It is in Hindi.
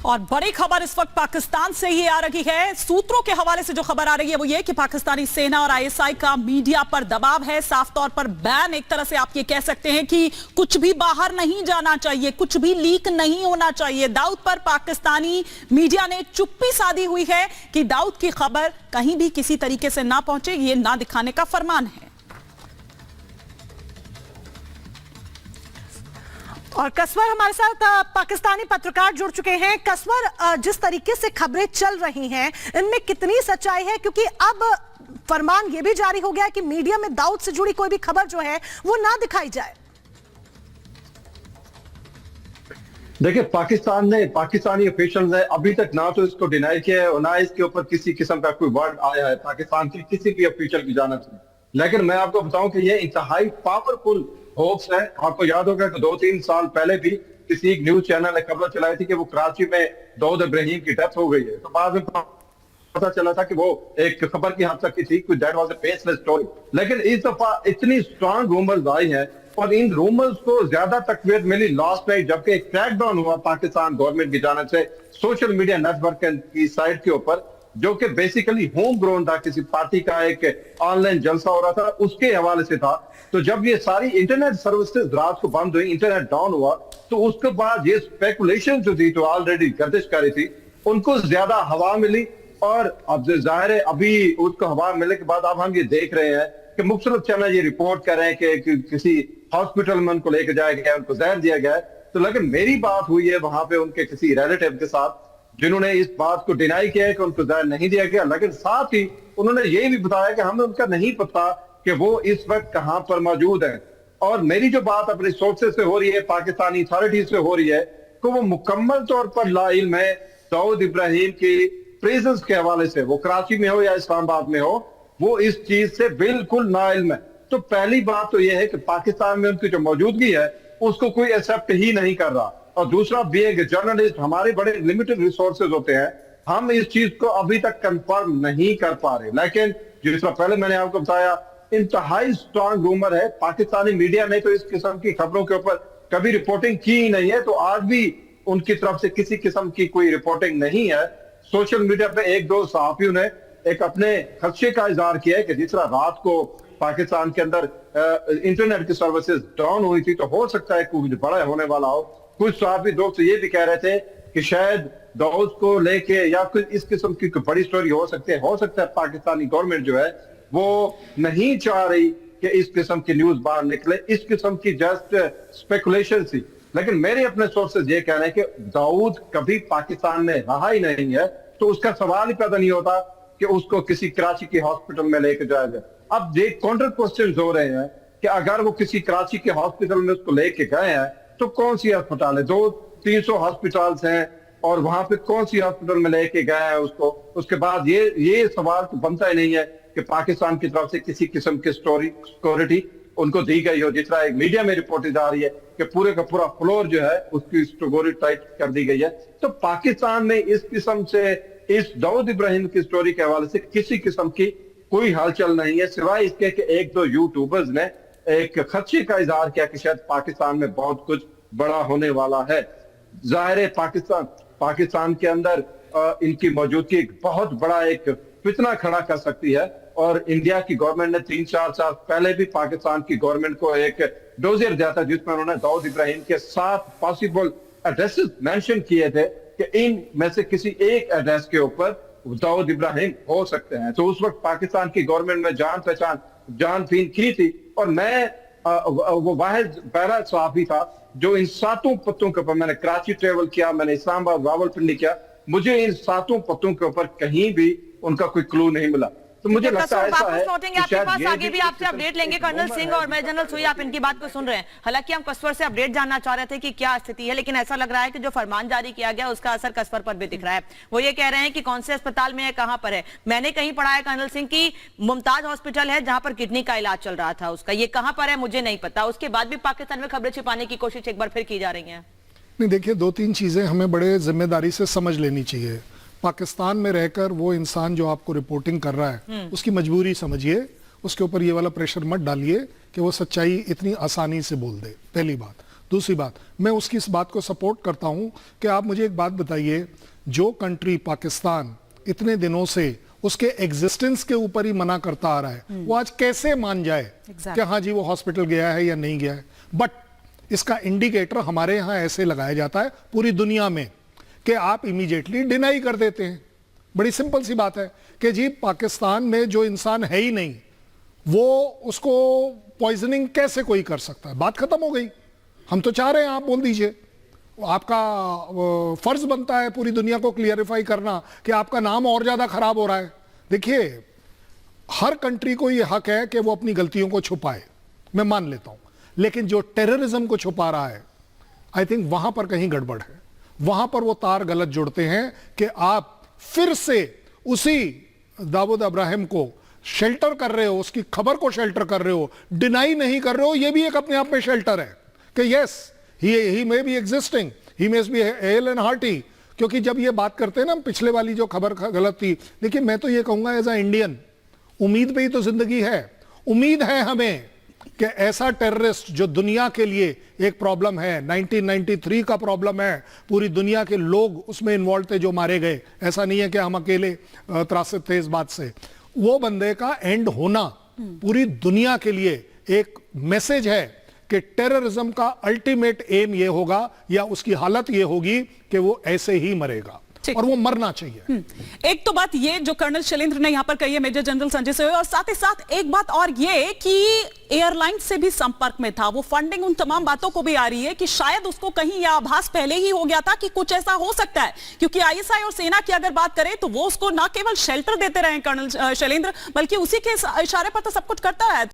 और बड़ी खबर इस वक्त पाकिस्तान से ही आ रही है। सूत्रों के हवाले से जो खबर आ रही है वो ये कि पाकिस्तानी सेना और आईएसआई का मीडिया पर दबाव है, साफ तौर पर बैन। एक तरह से आप ये कह सकते हैं कि कुछ भी बाहर नहीं जाना चाहिए, कुछ भी लीक नहीं होना चाहिए। दाऊद पर पाकिस्तानी मीडिया ने चुप्पी साधी हुई है कि दाऊद की खबर कहीं भी किसी तरीके से ना पहुंचे, ये ना दिखाने का फरमान है। और कसवर हमारे साथ पाकिस्तानी पत्रकार जुड़ चुके हैं। कसवर, जिस तरीके से खबरें चल रही हैं इनमें कितनी सच्चाई है, क्योंकि अब फरमान यह भी जारी हो गया है कि मीडिया में दाऊद से जुड़ी कोई भी खबर जो है वो ना दिखाई जाए। देखिए, पाकिस्तानी ऑफिशियल्स ने अभी तक ना तो इसको डिनाई किया है और ना इसके ऊपर किसी किस्म का कोई वर्ड आया है पाकिस्तान के किसी भी ऑफिशियल की जानिब से। लेकिन मैं आपको बताऊं कि ये इंतहाई पावरफुल होप्स है। आपको याद होगा कि 2-3 साल पहले भी किसी एक न्यूज चैनल ने खबर चलाई थी कि वो कराची में दाऊद इब्राहिम की डेथ हो गई है। तो बाद में पता चला था कि वो एक खबर की हद तक की थी, that was a baseless story. लेकिन इस दफा इतनी स्ट्रांग रूमर्स आई हैं और इन रूमर्स को ज्यादा तकवीत मिली लास्ट नाइट, जबकि एक क्रैकडाउन हुआ पाकिस्तान गवर्नमेंट की जानिब से सोशल मीडिया नेटवर्क की साइट के ऊपर, जो कि बेसिकली होम ग्रोन था, किसी पार्टी का एक ऑनलाइन जलसा हो रहा था उसके हवाले से था। तो जब ये सारी इंटरनेट सर्विसेज रात को बंद हुई, इंटरनेट डाउन हुआ, तो उसके बाद ये स्पेकुलेशन जो थी, जो ऑलरेडी गर्दिश कर रही थी, उनको ज्यादा हवा मिली। और अब जाहिर है अभी उसको हवा मिलने के बाद अब हम ये देख रहे हैं कि मुख्तलिफ चैनल ये रिपोर्ट कर रहे हैं कि किसी हॉस्पिटल में उनको लेकर जाया गया, उनको जहर दिया गया है। तो लेकिन मेरी बात हुई है वहां पे उनके किसी रिलेटिव के साथ, जिन्होंने इस बात को डिनाई किया है कि उनको जहर नहीं दिया गया, लेकिन साथ ही उन्होंने ये भी बताया कि हमें उनका नहीं पता कि वो इस वक्त कहां पर मौजूद है। और मेरी जो बात अपने सोर्सेज से हो रही है, पाकिस्तानी अथॉरिटीज से हो रही है, कि वो मुकम्मल तौर पर लाइल्म है दाऊद इब्राहिम की प्रेजेंस के हवाले से, वो कराची में हो या इस्लामाबाद में हो, वो इस चीज से बिल्कुल नाइल्म है। तो पहली बात तो यह है कि पाकिस्तान में उनकी जो मौजूदगी है उसको कोई एक्सेप्ट ही नहीं कर रहा। और दूसरा, बीइंग जर्नलिस्ट हमारे बड़े लिमिटेड रिसोर्सेज होते हैं, हम इस चीज को अभी तक कंफर्म नहीं कर पा रहे। लेकिन जिस तरह पहले मैंने आपको बताया, इंतहाई स्ट्रॉन्ग रूमर है। पाकिस्तानी मीडिया ने तो इस किस्म की खबरों के ऊपर कभी रिपोर्टिंग की ही नहीं है, तो आज भी उनकी तरफ से किसी किस्म की कोई रिपोर्टिंग नहीं है। सोशल मीडिया पे 1-2 सहाफियों ने एक अपने खदशे का इजहार किया है कि जिस तरह रात को पाकिस्तान के अंदर इंटरनेट की सर्विसेज डाउन हुई थी, तो हो सकता है कुछ बड़ा होने वाला हो। कुछ सहाफी दोस्त ये भी कह रहे थे कि शायद दाऊद को लेके या कुछ इस किस्म की कोई बड़ी स्टोरी हो सकती है। हो सकता है पाकिस्तानी गवर्नमेंट जो है वो नहीं चाह रही कि इस किस्म की न्यूज बाहर निकले, इस किस्म की जस्ट स्पेकुलेशन थी। लेकिन मेरे अपने सोर्सेज ये कह रहे हैं कि दाऊद कभी पाकिस्तान में रहा ही नहीं है, तो उसका सवाल ही पैदा नहीं होता कि उसको किसी कराची के हॉस्पिटल में लेके जाया जाए। अब ये काउंटर क्वेश्चन हो रहे हैं कि अगर वो किसी कराची के हॉस्पिटल में उसको लेके गए हैं तो कौन सी अस्पताल है? 200-300 हॉस्पिटल्स हैं और वहां पे कौन सी हॉस्पिटल में लेके गए हैं उसको? उसके बाद ये सवाल तो बनता ही नहीं है कि पाकिस्तान की तरफ से किसी किस्म की सिक्योरिटी उनको दी गई हो। जिस तरह एक मीडिया में रिपोर्टेज आ रही है कि पूरे का पूरा फ्लोर जो है उसकी सिक्योरिटी टाइट कर दी गई है। तो पाकिस्तान में इस किस्म से इस दाऊद इब्राहिम की स्टोरी के हवाले से किसी किस्म की कोई हलचल नहीं है, सिवाय इसके कि 1-2 यूट्यूबर्स ने एक खदशे का इजहार किया कि शायद पाकिस्तान में बहुत कुछ बड़ा होने वाला है। जाहिर है पाकिस्तान के अंदर इनकी मौजूदगी एक बहुत बड़ा एक फितना खड़ा कर सकती है। और इंडिया की गवर्नमेंट ने 3-4 साल पहले भी पाकिस्तान की गवर्नमेंट को एक डोजियर दिया था, जिसमें उन्होंने दाऊद इब्राहिम के 7 पॉसिबल एड्रेसेस मेंशन किए थे कि इन में से किसी एक एड्रेस के ऊपर दाऊद इब्राहिम हो सकते हैं। तो उस वक्त पाकिस्तान की गवर्नमेंट में जान पीन की थी। और मैं वो वाहिद पहला सहाफी था जो इन 7 पत्तों के ऊपर, मैंने कराची ट्रेवल किया, मैंने इस्लामाबाद रावलपिंडी किया, मुझे इन 7 पत्तों के ऊपर कहीं भी उनका कोई क्लू नहीं मिला। तो मुझे लगता है ऐसा है कि आपके पास आगे भी आपसे अपडेट लेंगे कर्नल सिंह और मैं जनरल सुई, आप इनकी बात को सुन रहे हैं। हालांकि हम कसवर से अपडेट जानना चाह रहे थे कि क्या स्थिति है, लेकिन ऐसा लग रहा है कि जो फरमान जारी किया गया उसका असर कसवर पर भी दिख रहा है। वो ये कह रहे हैं कि कौन से अस्पताल में है, कहां पर है। मैंने कहीं पढ़ा है कर्नल सिंह की मुमताज हॉस्पिटल है जहां पर किडनी का इलाज चल रहा था उसका, ये कहां पर है मुझे नहीं पता। उसके बाद भी पाकिस्तान में खबरें छिपाने की कोशिश एक बार फिर की जा रही है। नहीं, देखिए 2-3 चीजें हमें बड़े जिम्मेदारी से समझ लेनी चाहिए। पाकिस्तान में रहकर वो इंसान जो आपको रिपोर्टिंग कर रहा है उसकी मजबूरी समझिए, उसके ऊपर ये वाला प्रेशर मत डालिए कि वो सच्चाई इतनी आसानी से बोल दे, पहली बात। दूसरी बात, मैं उसकी इस बात को सपोर्ट करता हूं कि आप मुझे एक बात बताइए, जो कंट्री पाकिस्तान इतने दिनों से उसके एग्जिस्टेंस के ऊपर ही मना करता आ रहा है, वो आज कैसे मान जाए कि हाँ जी वो हॉस्पिटल गया है या नहीं गया है। बट इसका इंडिकेटर हमारे यहां ऐसे लगाया जाता है पूरी दुनिया में कि आप इमीडिएटली डिनाई कर देते हैं। बड़ी सिंपल सी बात है कि जी पाकिस्तान में जो इंसान है ही नहीं, वो उसको पॉइजनिंग कैसे कोई कर सकता है? बात खत्म हो गई। हम तो चाह रहे हैं आप बोल दीजिए, आपका फर्ज बनता है पूरी दुनिया को क्लियरिफाई करना कि आपका नाम और ज्यादा खराब हो रहा है। देखिए, हर कंट्री को यह हक है कि वो अपनी गलतियों को छुपाए, मैं मान लेता हूं, लेकिन जो टेररिज्म को छुपा रहा है, आई थिंक वहां पर कहीं गड़बड़ है। वहां पर वो तार गलत जुड़ते हैं कि आप फिर से उसी दाऊद इब्राहिम को शेल्टर कर रहे हो, उसकी खबर को शेल्टर कर रहे हो, डिनाई नहीं कर रहे हो। ये भी एक अपने आप में शेल्टर है कि yes he may be existing, he may be hello and hearty. क्योंकि जब ये बात करते हैं ना, पिछले वाली जो खबर गलत थी, देखिए मैं तो ये कहूंगा एज अ इंडियन, उम्मीद पे ही तो जिंदगी है। उम्मीद है हमें कि ऐसा टेररिस्ट जो दुनिया के लिए एक प्रॉब्लम है, 1993 का प्रॉब्लम है, पूरी दुनिया के लोग उसमें इन्वॉल्व थे जो मारे गए, ऐसा नहीं है कि हम अकेले त्रासित थे इस बात से। वो बंदे का एंड होना पूरी दुनिया के लिए एक मैसेज है कि टेररिज्म का अल्टीमेट एम ये होगा या उसकी हालत ये होगी कि वो ऐसे ही मरेगा और वो मरना चाहिए। एक तो बात ये जो कर्नल शैलेंद्र ने यहां पर कही है, मेजर जनरल संजय सिंह, और साथ ही साथ एक बात और ये कि एयरलाइन से भी संपर्क में था, वो फंडिंग, उन तमाम बातों को भी आ रही है कि शायद उसको कहीं यह आभास पहले ही हो गया था कि कुछ ऐसा हो सकता है। क्योंकि आईएसआई और सेना की अगर बात करें तो वो उसको ना केवल शेल्टर देते रहे कर्नल शैलेंद्र, बल्कि उसी के इशारे पर तो सब कुछ करता है।